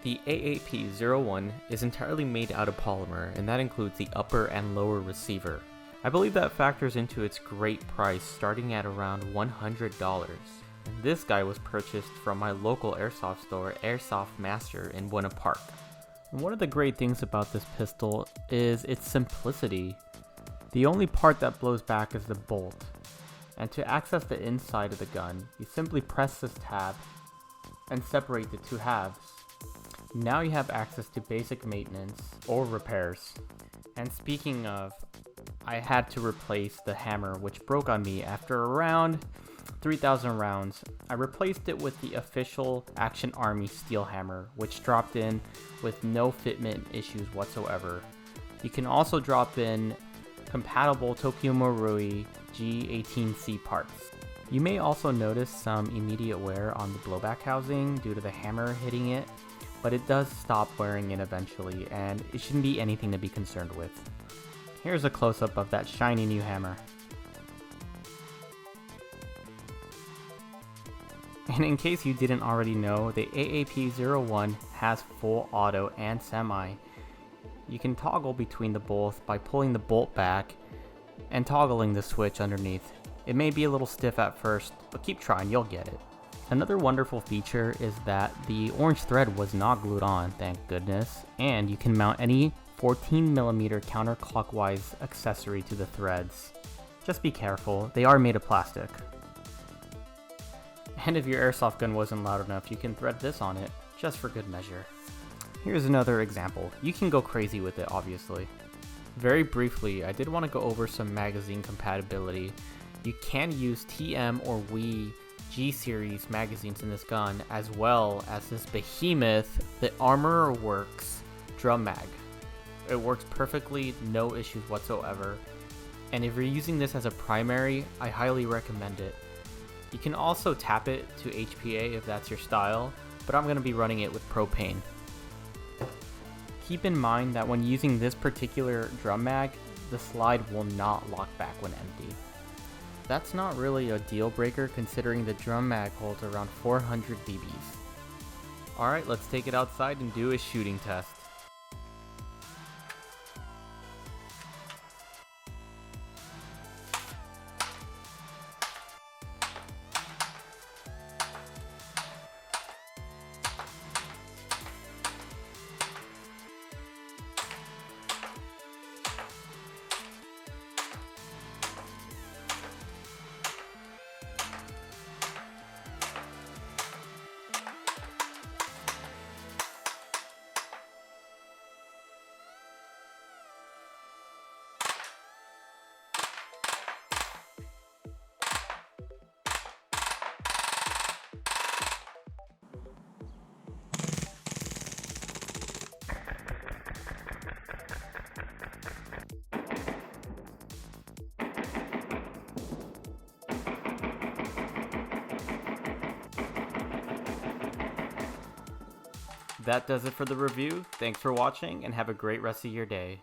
The AAP-01 is entirely made out of polymer, and that includes the upper and lower receiver. I believe that factors into its great price, starting at around $100. And this guy was purchased from my local airsoft store, Airsoft Master in Buena Park. And one of the great things about this pistol is its simplicity. The only part that blows back is the bolt. And to access the inside of the gun, you simply press this tab and separate the two halves. Now you have access to basic maintenance or repairs. And speaking of, I had to replace the hammer, which broke on me after around 3,000 rounds. I replaced it with the official Action Army steel hammer, which dropped in with no fitment issues whatsoever. You can also drop in compatible Tokyo Marui G18C parts. You may also notice some immediate wear on the blowback housing due to the hammer hitting it, but it does stop wearing in eventually, and it shouldn't be anything to be concerned with. Here's a close-up of that shiny new hammer. And in case you didn't already know, the AAP-01 has full auto and semi. You can toggle between the both by pulling the bolt back and toggling the switch underneath. It may be a little stiff at first, but keep trying, you'll get it. Another wonderful feature is that the orange thread was not glued on, thank goodness, and you can mount any 14mm counterclockwise accessory to the threads. Just be careful, they are made of plastic. And if your airsoft gun wasn't loud enough, you can thread this on it, just for good measure. Here's another example. You can go crazy with it, obviously. Very briefly, I did want to go over some magazine compatibility. You can use TM or WE G-Series magazines in this gun, as well as this behemoth, the Armor Works drum mag. It works perfectly, no issues whatsoever. And if you're using this as a primary, I highly recommend it. You can also tap it to HPA if that's your style, but I'm going to be running it with propane. Keep in mind that when using this particular drum mag, the slide will not lock back when empty. That's not really a deal breaker considering the drum mag holds around 400 BBs. Alright, let's take it outside and do a shooting test. That does it for the review. Thanks for watching and have a great rest of your day.